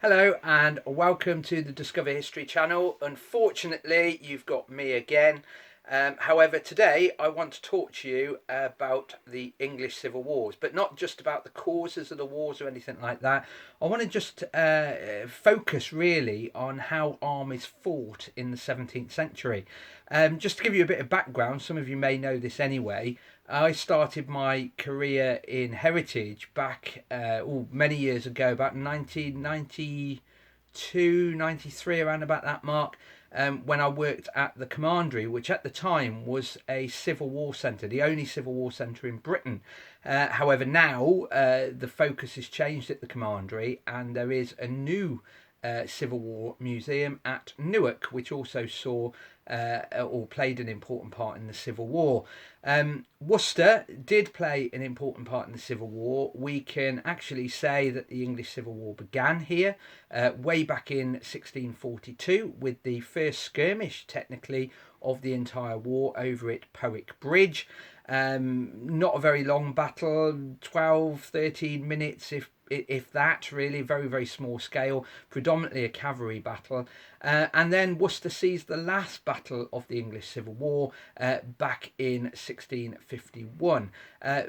Hello and welcome to the Discover History channel. Unfortunately, you've got me again. However, today I want to talk to you about the English Civil Wars, but not just about the causes of the wars or anything like that. I want to just focus really on how armies fought in the 17th century. Just to give you a bit of background, some of you may know this anyway. I started my career in heritage back many years ago, about 1992, 93, around about that mark, when I worked at the Commandery, which at the time was a Civil War centre, the only Civil War centre in Britain. However, now the focus has changed at the Commandery, and there is a new Civil War museum at Newark, which also saw or played an important part in the Civil War. Worcester did play an important part in the Civil War. We can actually say that the English Civil War began here way back in 1642 with the first skirmish, technically, of the entire war over at Powick Bridge. Not a very long battle, 12, 13 minutes if that, really, very, very small scale, predominantly a cavalry battle. And then Worcester sees the last battle of the English Civil War back in 1651.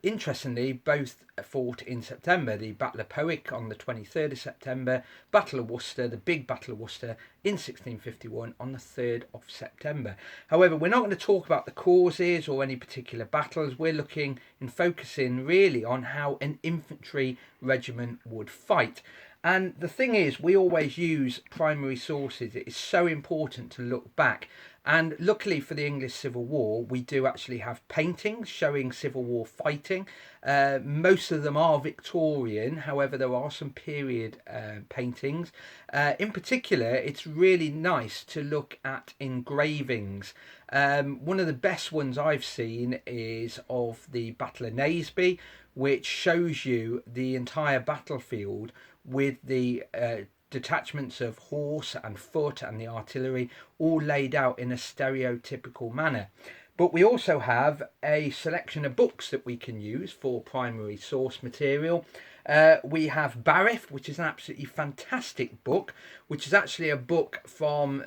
Interestingly, both fought in September. The Battle of Powick on the 23rd of September, Battle of Worcester, the big Battle of Worcester in 1651 on the 3rd of September. However, we're not going to talk about the causes or any particular battles. We're looking and focusing really on how an infantry regiment would fight. And the thing is, we always use primary sources. It is so important to look back. And luckily for the English Civil War, we do actually have paintings showing Civil War fighting. Most of them are Victorian, however, there are some period paintings. In particular, it's really nice to look at engravings. One of the best ones I've seen is of the Battle of Naseby, which shows you the entire battlefield with the detachments of horse and foot and the artillery all laid out in a stereotypical manner. But we also have a selection of books that we can use for primary source material. We have Barif, which is an absolutely fantastic book, which is actually a book from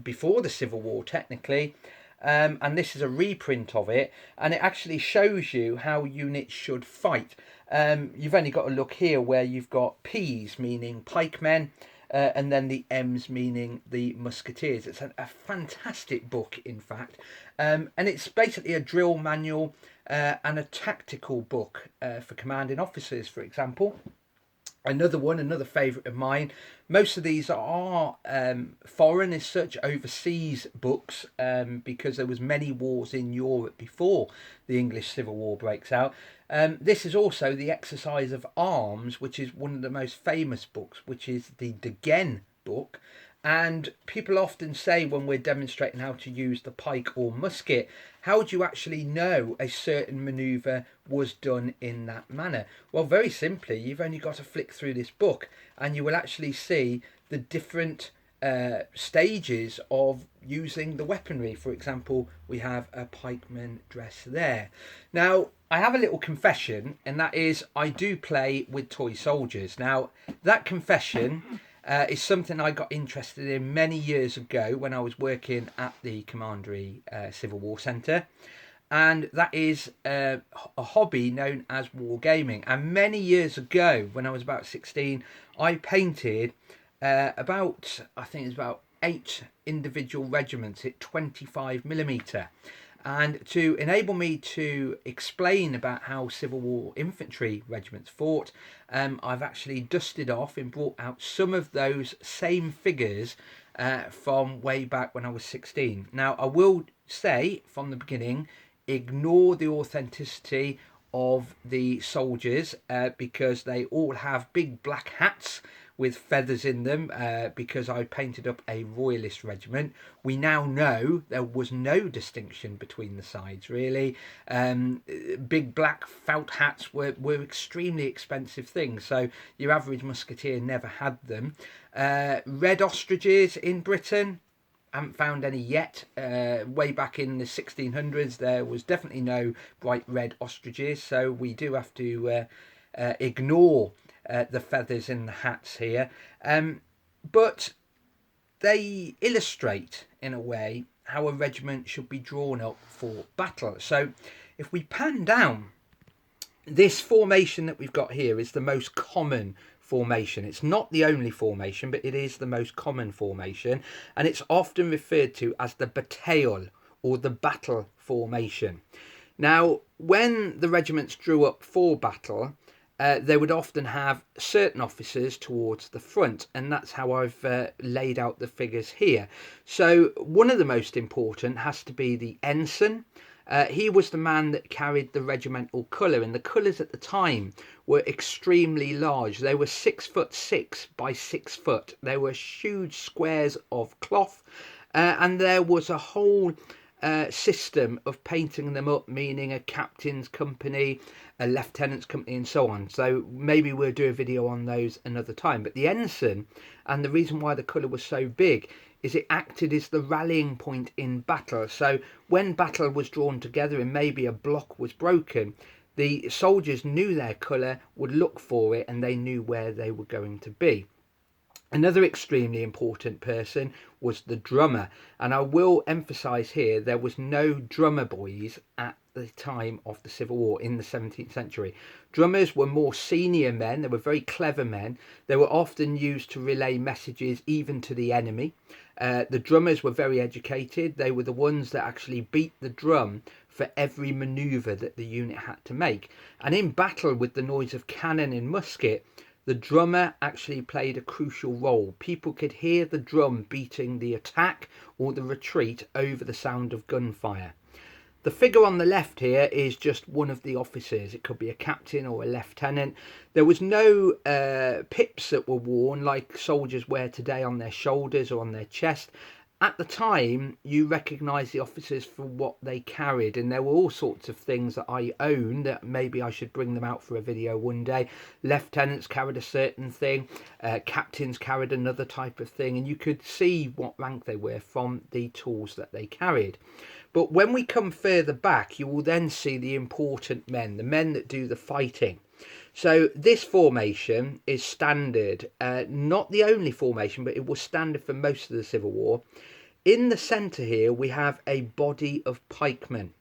before the Civil War, technically. And this is a reprint of it, and it actually shows you how units should fight. You've only got to look here where you've got P's meaning pikemen, and then the M's meaning the musketeers. It's a fantastic book, in fact, and it's basically a drill manual and a tactical book for commanding officers, for example. Another favourite of mine. Most of these are foreign as such, overseas books, because there was many wars in Europe before the English Civil War breaks out. This is also the Exercise of Arms, which is one of the most famous books, which is the De Gen book. And people often say when we're demonstrating how to use the pike or musket, how do you actually know a certain manoeuvre was done in that manner? Well, very simply, you've only got to flick through this book and you will actually see the different stages of using the weaponry. For example, we have a pikeman dress there. Now, I have a little confession, and that is I do play with toy soldiers. Now, that confession is something I got interested in many years ago when I was working at the Commandery Civil War Centre. And that is a hobby known as wargaming. And many years ago, when I was about 16, I painted I think it's about 8 individual regiments at 25mm. And to enable me to explain about how Civil War infantry regiments fought, I've actually dusted off and brought out some of those same figures from way back when I was 16. Now, I will say from the beginning, ignore the authenticity of the soldiers because they all have big black hats with feathers in them because I painted up a royalist regiment. We now know there was no distinction between the sides, really. Big black felt hats were extremely expensive things, so your average musketeer never had them. Red ostriches in Britain, haven't found any yet. Way back in the 1600s, there was definitely no bright red ostriches, so we do have to ignore the feathers in the hats here. But they illustrate, in a way, how a regiment should be drawn up for battle. So if we pan down, this formation that we've got here is the most common formation. It's not the only formation, but it is the most common formation, and it's often referred to as the Betrayal or the battle formation. Now, when the regiments drew up for battle, they would often have certain officers towards the front, and that's how I've laid out the figures here. So one of the most important has to be the ensign. He was the man that carried the regimental colour, and the colours at the time were extremely large. They were 6'6" by 6 foot. They were huge squares of cloth, and there was a whole system of painting them up, meaning a captain's company, a lieutenant's company, and so on. So maybe we'll do a video on those another time. But the ensign, and the reason why the colour was so big, is it acted as the rallying point in battle. So when battle was drawn together and maybe a block was broken, the soldiers knew their colour, would look for it, and they knew where they were going to be. Another extremely important person was the drummer, and I will emphasise here there was no drummer boys at the time of the Civil War in the 17th century. Drummers were more senior men. They were very clever men. They were often used to relay messages even to the enemy. The drummers were very educated. They were the ones that actually beat the drum for every manoeuvre that the unit had to make. And in battle with the noise of cannon and musket, the drummer actually played a crucial role. People could hear the drum beating the attack or the retreat over the sound of gunfire. The figure on the left here is just one of the officers. It could be a captain or a lieutenant. There was no pips that were worn like soldiers wear today on their shoulders or on their chest. At the time, you recognised the officers for what they carried, and there were all sorts of things that I own that maybe I should bring them out for a video one day. Lieutenants carried a certain thing, captains carried another type of thing, and you could see what rank they were from the tools that they carried. But when we come further back, you will then see the important men, the men that do the fighting. So this formation is standard, not the only formation, but it was standard for most of the Civil War. In the centre here, we have a body of pikemen.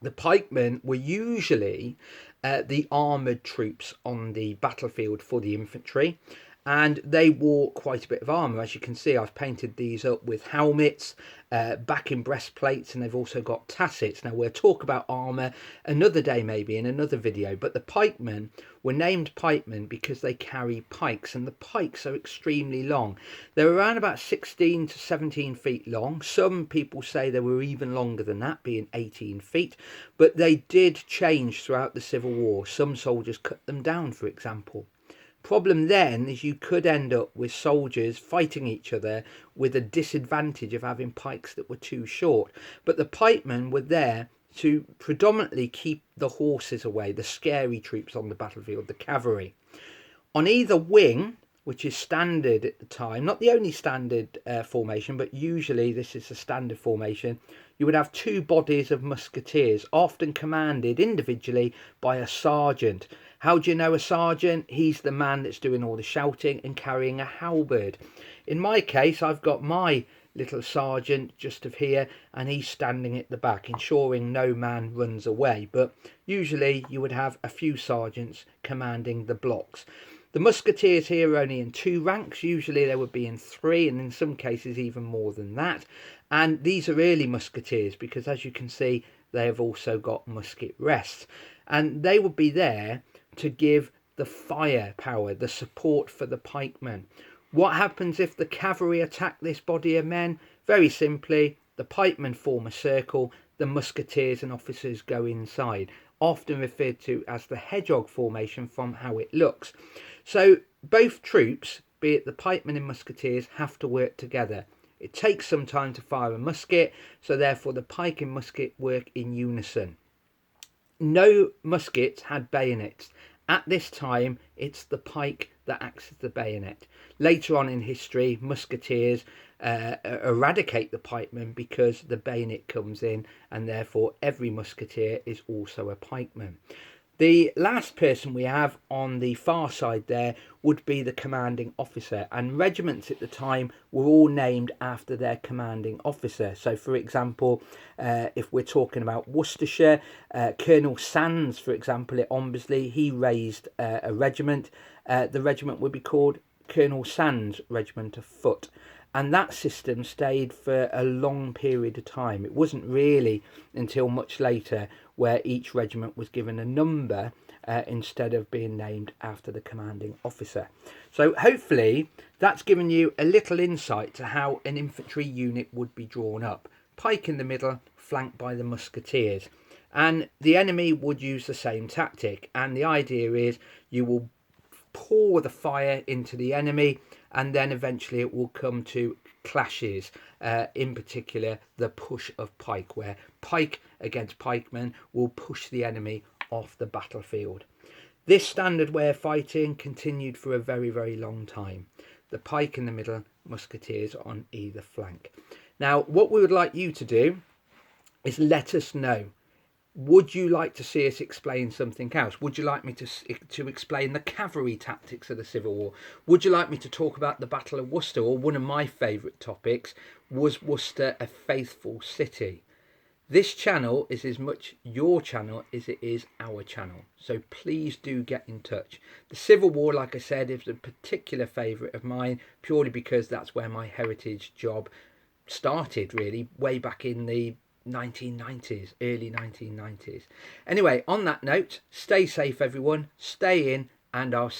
The pikemen were usually the armoured troops on the battlefield for the infantry, and they wore quite a bit of armour. As you can see, I've painted these up with helmets, backing breastplates, and they've also got tassets. Now, we'll talk about armour another day, maybe in another video, but the pikemen were named pikemen because they carry pikes, and the pikes are extremely long. They're around about 16 to 17 feet long. Some people say they were even longer than that, being 18 feet, but they did change throughout the Civil War. Some soldiers cut them down, for example. Problem then is you could end up with soldiers fighting each other with a disadvantage of having pikes that were too short. But the pikemen were there to predominantly keep the horses away, the scary troops on the battlefield, the cavalry. On either wing, which is standard at the time, not the only standard formation, but usually this is a standard formation, you would have two bodies of musketeers, often commanded individually by a sergeant. How do you know a sergeant? He's the man that's doing all the shouting and carrying a halberd. In my case, I've got my little sergeant just of here, and he's standing at the back, ensuring no man runs away. But usually you would have a few sergeants commanding the blocks. The musketeers here are only in 2 ranks. Usually they would be in 3, and in some cases even more than that. And these are early musketeers because, as you can see, they have also got musket rests. And they would be there to give the firepower, the support for the pikemen. What happens if the cavalry attack this body of men? Very simply, the pikemen form a circle, the musketeers and officers go inside, often referred to as the hedgehog formation from how it looks. So both troops, be it the pikemen and musketeers, have to work together. It takes some time to fire a musket, so therefore the pike and musket work in unison. No muskets had bayonets. At this time, it's the pike that acts as the bayonet. Later on in history, musketeers eradicate the pikemen because the bayonet comes in, and therefore every musketeer is also a pikeman. The last person we have on the far side there would be the commanding officer, and regiments at the time were all named after their commanding officer. So for example, if we're talking about Worcestershire, Colonel Sands, for example, at Ombersley, he raised a regiment. The regiment would be called Colonel Sands Regiment of Foot. And that system stayed for a long period of time. It wasn't really until much later where each regiment was given a number instead of being named after the commanding officer. So hopefully that's given you a little insight to how an infantry unit would be drawn up. Pike in the middle, flanked by the musketeers. And the enemy would use the same tactic. And the idea is you will pour the fire into the enemy, and then eventually it will come to clashes, in particular the push of pike, where pike against pikemen will push the enemy off the battlefield. This standard way of fighting continued for a very, very long time. The pike in the middle, musketeers on either flank. Now, what we would like you to do is let us know. Would you like to see us explain something else? Would you like me to explain the cavalry tactics of the Civil War? Would you like me to talk about the Battle of Worcester? Or one of my favourite topics, was Worcester a faithful city? This channel is as much your channel as it is our channel. So please do get in touch. The Civil War, like I said, is a particular favourite of mine, purely because that's where my heritage job started, really, way back in the 1990s, early 1990s. Anyway, on that note, stay safe everyone, stay in, and I'll see